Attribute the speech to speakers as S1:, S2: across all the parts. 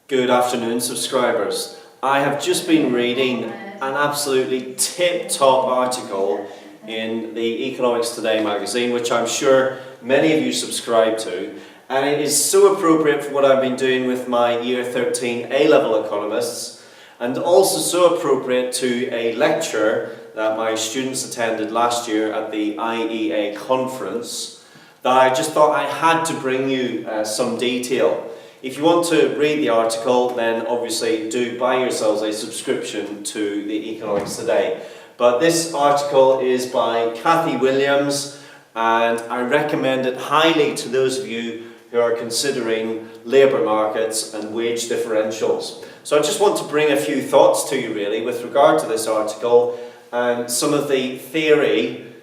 S1: Good afternoon, subscribers. I have just been reading an absolutely tip-top article in the Economics Today magazine, which I'm sure many of you subscribe to, and it is so appropriate for what I've been doing with my Year 13 A-level economists, and also so appropriate to a lecture that my students attended last year at the IEA conference, that I just thought I had to bring you some detail. If you want to read the article, then obviously do buy yourselves a subscription to the Economics Today. But this article is by Kathy Williams, and I recommend it highly to those of you who are considering labour markets and wage differentials. So I just want to bring a few thoughts to you really with regard to this article and some of the theory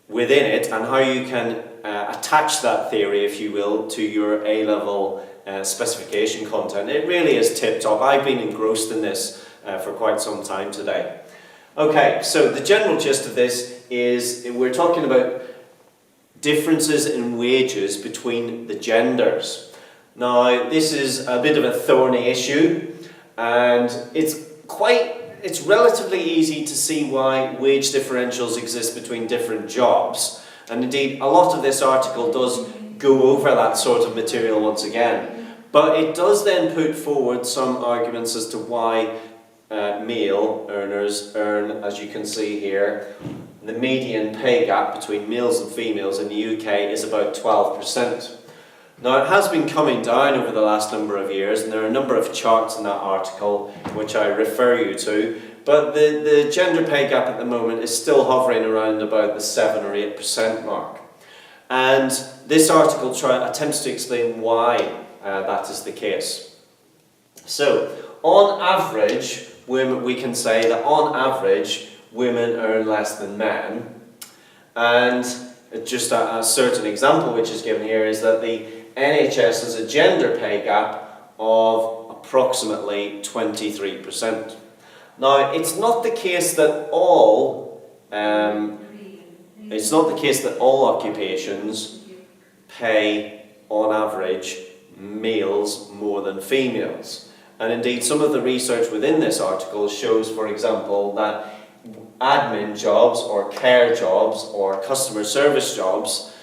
S1: within it and how you can attach that theory, if you will, to your A-level specification content. It really is tip-top. I've been engrossed in this for quite some time today. Okay, so the general gist of this is we're talking about differences in wages between the genders. Now, this is a bit of a thorny issue, and it's relatively easy to see why wage differentials exist between different jobs. And indeed, a lot of this article does go over that sort of material once again. But it does then put forward some arguments as to why male earners earn, as you can see here, the median pay gap between males and females in the UK is about 12%. Now, it has been coming down over the last number of years, and there are a number of charts in that article which I refer you to, but the gender pay gap at the moment is still hovering around about the 7 or 8% mark. And this article attempts to explain why that is the case. So, on average, we can say that on average, women earn less than men. And just a certain example which is given here is that the NHS has a gender pay gap of approximately 23%. Now, it's not the case that all occupations pay, on average, males more than females. And indeed, some of the research within this article shows, for example, that admin jobs or care jobs or customer service jobs,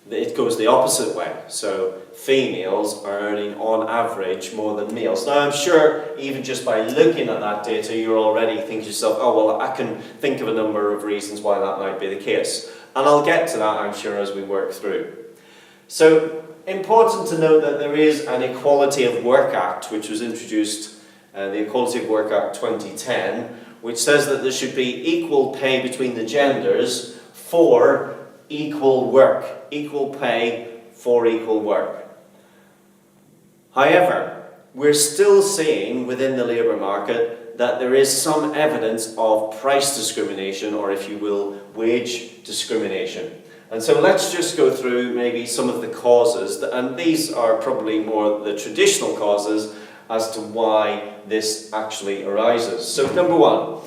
S1: it goes the opposite way. So females are earning on average more than males. Now, I'm sure even just by looking at that data, you're already thinking to yourself, oh, well, I can think of a number of reasons why that might be the case. And I'll get to that, I'm sure, as we work through. So, important to note that there is an Equality of Work Act, which was introduced, the Equality of Work Act 2010, which says that there should be equal pay between the genders for equal work, equal pay for equal work. However, we're still seeing within the labour market that there is some evidence of price discrimination, or if you will, wage discrimination. And so let's just go through maybe some of the causes, and these are probably more the traditional causes as to why this actually arises. So number one,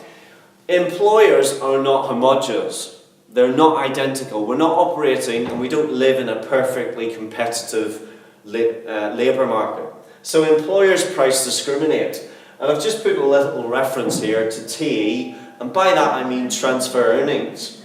S1: employers are not homogeneous. They're not identical. We're not operating and we don't live in a perfectly competitive labour market. So employers price discriminate. And I've just put a little reference here to TE, and by that I mean transfer earnings.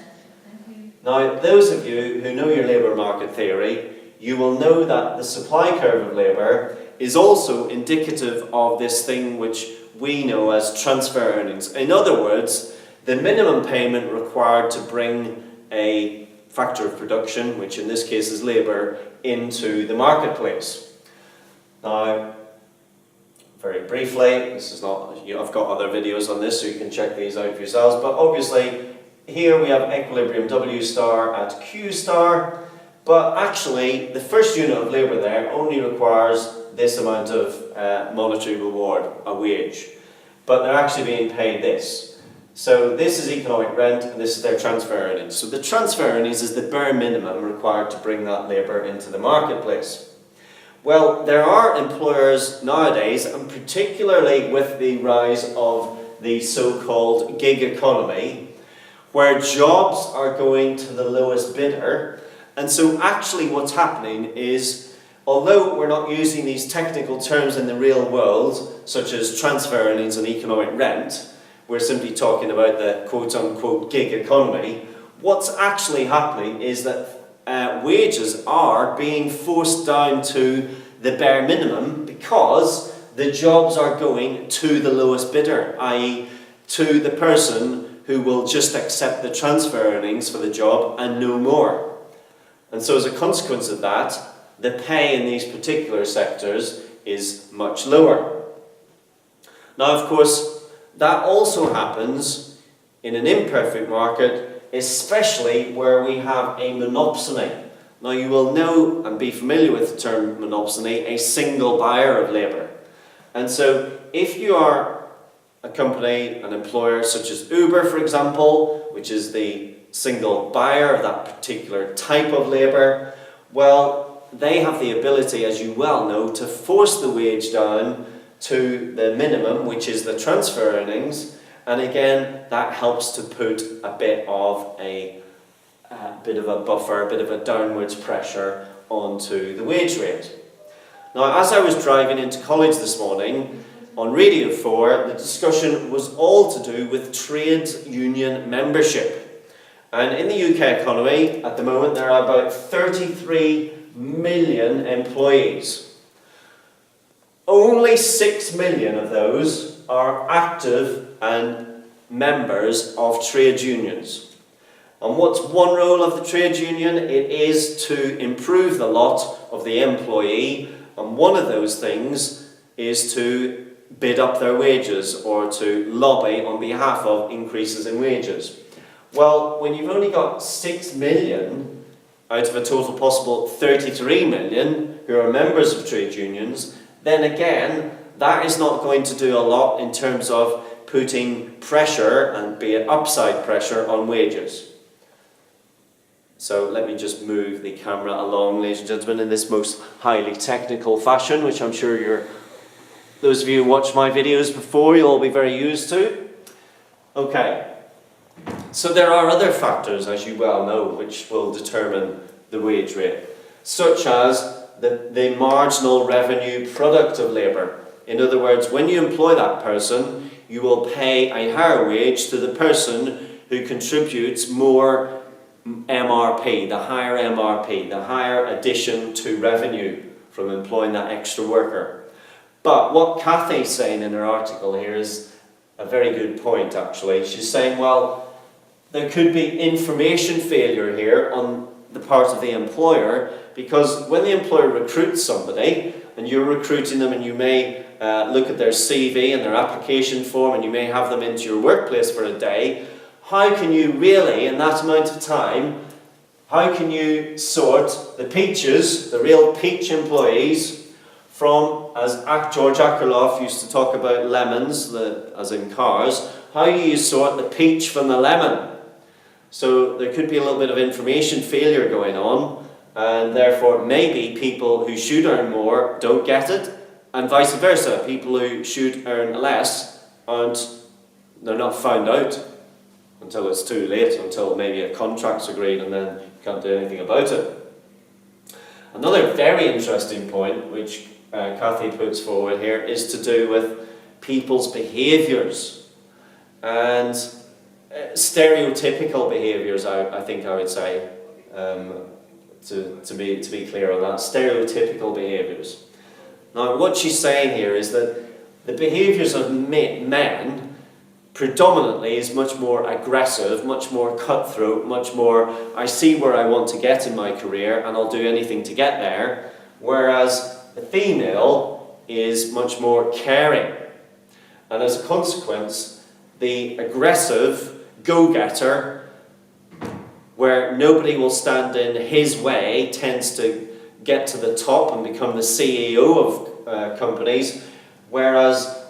S1: Now, those of you who know your labour market theory, you will know that the supply curve of labour is also indicative of this thing which we know as transfer earnings. In other words, the minimum payment required to bring a factor of production, which in this case is labour, into the marketplace. Now, very briefly, this is not, I've got other videos on this so you can check these out for yourselves, but obviously here we have equilibrium W star at Q star, but actually the first unit of labour there only requires this amount of monetary reward, a wage, but they're actually being paid this. So this is economic rent and this is their transfer earnings. So the transfer earnings is the bare minimum required to bring that labour into the marketplace. Well, there are employers nowadays, and particularly with the rise of the so-called gig economy, where jobs are going to the lowest bidder, and so actually what's happening is Although we're not using these technical terms in the real world, such as transfer earnings and economic rent, we're simply talking about the quote-unquote gig economy. What's actually happening is that wages are being forced down to the bare minimum because the jobs are going to the lowest bidder, i.e. to the person who will just accept the transfer earnings for the job and no more. And so as a consequence of that, the pay in these particular sectors is much lower. Now, of course, that also happens in an imperfect market, especially where we have a monopsony. Now, you will know and be familiar with the term monopsony, a single buyer of labour. And so, if you are a company, an employer such as Uber, for example, which is the single buyer of that particular type of labour, well, they have the ability, as you well know, to force the wage down to the minimum, which is the transfer earnings, and again, that helps to put a bit of a buffer, a bit of a downwards pressure onto the wage rate. Now, as I was driving into college this morning, on Radio 4, the discussion was all to do with trade union membership. And in the UK economy, at the moment, there are about 33 million employees. Only 6 million of those are active and members of trade unions. And what's one role of the trade union? It is to improve the lot of the employee, and one of those things is to bid up their wages or to lobby on behalf of increases in wages. Well, when you've only got 6 million out of a total possible 33 million who are members of trade unions, then again, that is not going to do a lot in terms of putting pressure, and be it upside pressure, on wages. So let me just move the camera along, ladies and gentlemen, in this most highly technical fashion, which I'm sure those of you who watched my videos before, you'll all be very used to. Okay. So there are other factors, as you well know, which will determine the wage rate, such as the marginal revenue product of labour. In other words, when you employ that person, you will pay a higher wage to the person who contributes more MRP, the higher addition to revenue from employing that extra worker. But what Kathy's saying in her article here is a very good point, actually. She's saying, well, there could be information failure here on the part of the employer, because when the employer recruits somebody, and you're recruiting them, and you may look at their CV and their application form, and you may have them into your workplace for a day, how can you really, in that amount of time, how can you sort the peaches, the real peach employees, from, as George Akerlof used to talk about lemons, as in cars, how do you sort the peach from the lemon? So there could be a little bit of information failure going on, and therefore maybe people who should earn more don't get it, and vice versa. People who should earn less they're not found out until it's too late, until maybe a contract's agreed, and then you can't do anything about it. Another very interesting point, which Kathy puts forward here, is to do with people's behaviours. And stereotypical behaviours, I think I would say, to be clear on that, stereotypical behaviours. Now, what she's saying here is that the behaviours of men predominantly is much more aggressive, much more cutthroat, much more, I see where I want to get in my career and I'll do anything to get there, whereas the female is much more caring. And as a consequence, the aggressive go-getter, where nobody will stand in his way, tends to get to the top and become the CEO of companies, whereas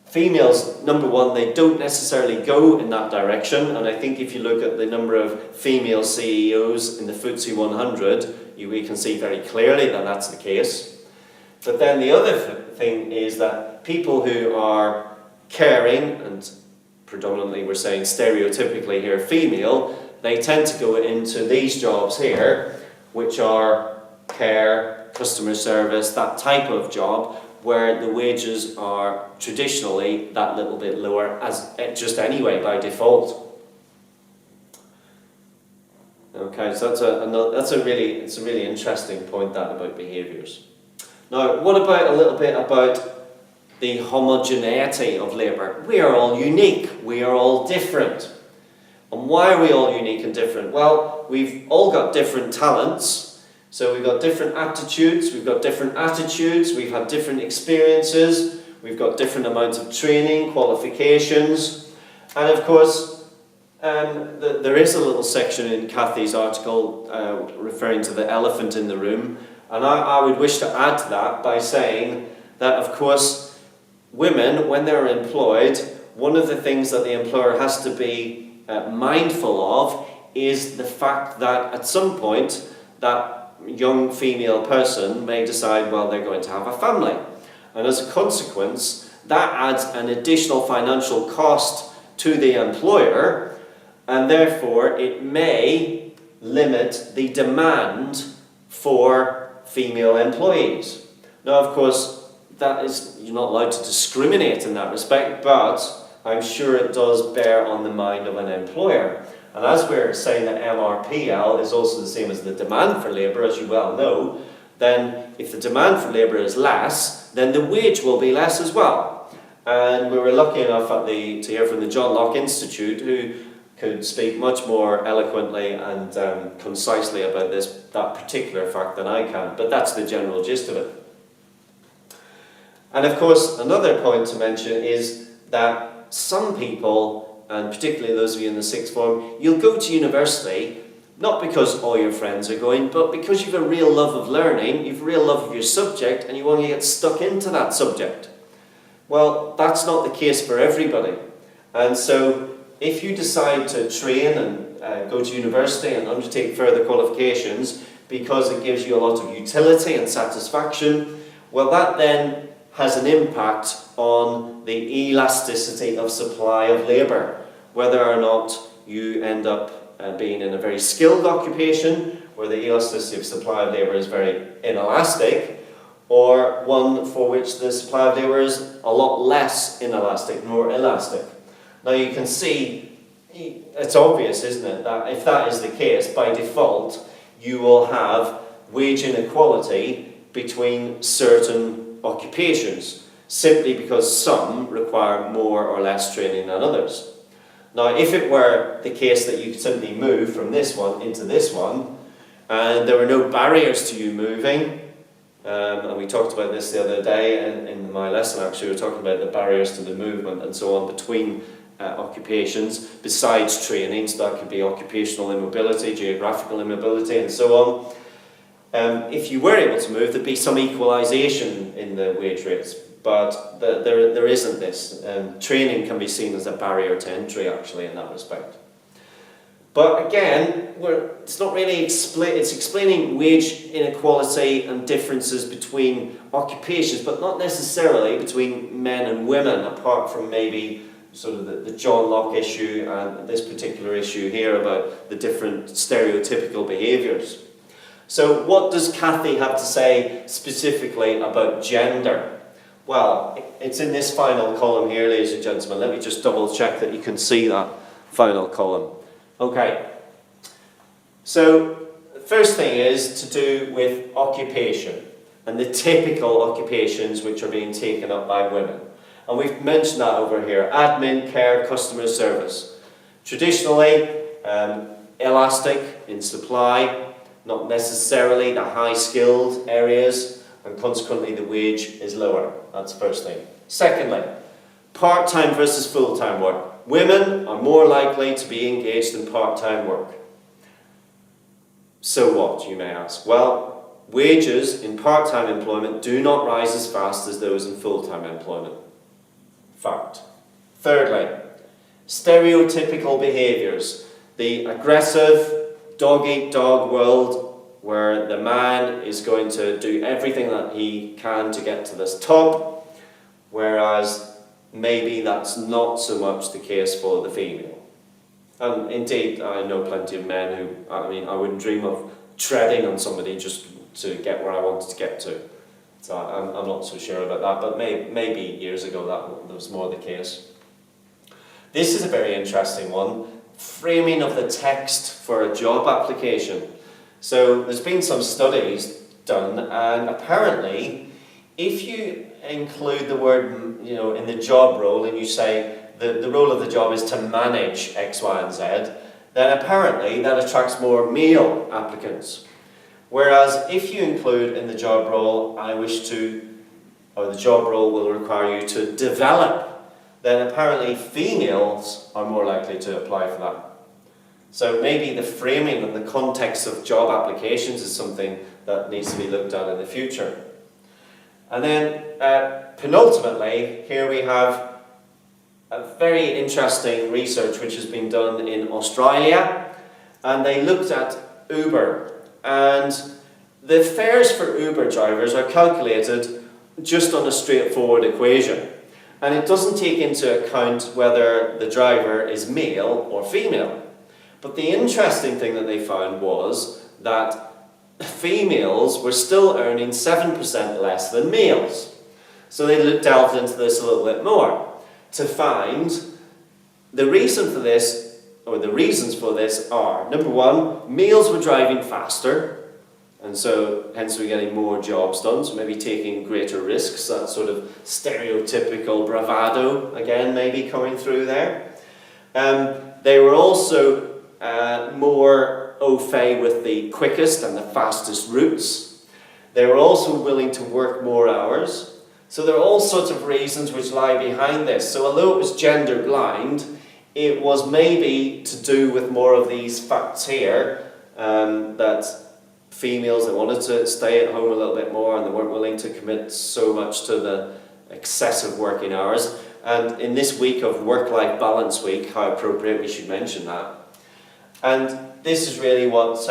S1: females, number one, they don't necessarily go in that direction, and I think if you look at the number of female CEOs in the FTSE 100, we can see very clearly that that's the case. But then the other thing is that people who are caring, and predominantly we're saying stereotypically here female, they tend to go into these jobs here, which are care, customer service, that type of job, where the wages are traditionally that little bit lower, as just anyway by default. Okay, so it's a really interesting point, that, about behaviours. Now, what about a little bit about the homogeneity of labour? We are all unique. We are all different. And why are we all unique and different? Well, we've all got different talents. So we've got different aptitudes, we've got different attitudes, we've had different experiences, we've got different amounts of training, qualifications, and of course, there is a little section in Kathy's article referring to the elephant in the room, and I would wish to add to that by saying that, of course, women, when they're employed, one of the things that the employer has to be mindful of is the fact that at some point that young female person may decide, well, they're going to have a family. And as a consequence, that adds an additional financial cost to the employer, and therefore it may limit the demand for female employees. Now, of course, you're not allowed to discriminate in that respect, but I'm sure it does bear on the mind of an employer. And as we're saying that MRPL is also the same as the demand for labour, as you well know, then if the demand for labour is less, then the wage will be less as well. And we were lucky enough to hear from the John Locke Institute, who could speak much more eloquently and concisely about that particular fact than I can, but that's the general gist of it. And of course, another point to mention is that some people, and particularly those of you in the sixth form, you'll go to university not because all your friends are going, but because you've a real love of learning, you've a real love of your subject, and you want to get stuck into that subject. Well, that's not the case for everybody. And so if you decide to train and go to university and undertake further qualifications because it gives you a lot of utility and satisfaction, well, that then has an impact on the elasticity of supply of labour, whether or not you end up being in a very skilled occupation where the elasticity of supply of labour is very inelastic, or one for which the supply of labour is a lot less inelastic, more elastic. Now you can see, it's obvious, isn't it, that if that is the case, by default you will have wage inequality between certain occupations, simply because some require more or less training than others. Now, if it were the case that you could simply move from this one into this one, and there were no barriers to you moving, and we talked about this the other day in my lesson, actually, we were talking about the barriers to the movement and so on between occupations, besides training, so that could be occupational immobility, geographical immobility, and so on. If you were able to move, there'd be some equalisation in the wage rates, but there isn't this. Training can be seen as a barrier to entry, actually, in that respect. But again, it's not really it's explaining wage inequality and differences between occupations, but not necessarily between men and women, apart from maybe sort of the John Locke issue and this particular issue here about the different stereotypical behaviours. So what does Kathy have to say specifically about gender? Well, it's in this final column here, ladies and gentlemen. Let me just double check that you can see that final column. Okay. So the first thing is to do with occupation and the typical occupations which are being taken up by women. And we've mentioned that over here: admin, care, customer service. Traditionally, elastic in supply, not necessarily the high-skilled areas, and consequently the wage is lower. That's the first thing. Secondly, part-time versus full-time work. Women are more likely to be engaged in part-time work. So what, you may ask? Well, wages in part-time employment do not rise as fast as those in full-time employment. Fact. Thirdly, stereotypical behaviours. The aggressive dog-eat-dog world where the man is going to do everything that he can to get to this top, whereas maybe that's not so much the case for the female. And indeed, I know plenty of men who, I wouldn't dream of treading on somebody just to get where I wanted to get to. So I'm not so sure about that, but maybe years ago that was more the case. This is a very interesting one. Framing of the text for a job application. So there's been some studies done, and apparently if you include the word, in the job role, and you say the role of the job is to manage X, Y, and Z, then apparently that attracts more male applicants. Whereas if you include in the job role, the job role will require you to develop, then apparently females are more likely to apply for that. So maybe the framing and the context of job applications is something that needs to be looked at in the future. And then penultimately, here we have a very interesting research which has been done in Australia, and they looked at Uber, and the fares for Uber drivers are calculated just on a straightforward equation, and it doesn't take into account whether the driver is male or female. But the interesting thing that they found was that females were still earning 7% less than males. So they delved into this a little bit more to find the reason for this, or the reasons for this are, number one, males were driving faster, and so hence we're getting more jobs done, so maybe taking greater risks, that sort of stereotypical bravado again maybe coming through there. They were also more au fait with the quickest and the fastest routes. They were also willing to work more hours. So there are all sorts of reasons which lie behind this. So although it was gender blind, it was maybe to do with more of these facts here, that females, they wanted to stay at home a little bit more and they weren't willing to commit so much to the excessive working hours. And in this week of Work-Life Balance Week, how appropriate we should mention that. And this is really what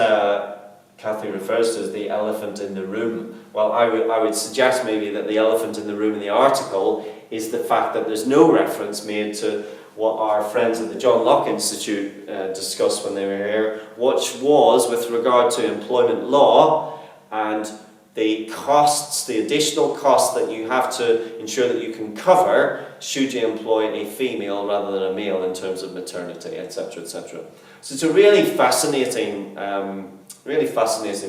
S1: Kathy refers to as the elephant in the room. Well, I would suggest maybe that the elephant in the room in the article is the fact that there's no reference made to what our friends at the John Locke Institute discussed when they were here, which was with regard to employment law and the costs, the additional costs that you have to ensure that you can cover should you employ a female rather than a male in terms of maternity, etc., etc. So it's a really fascinating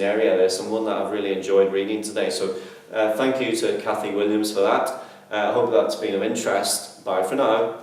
S1: area this, and one that I've really enjoyed reading today. So thank you to Kathy Williams for that. I hope that's been of interest. Bye for now.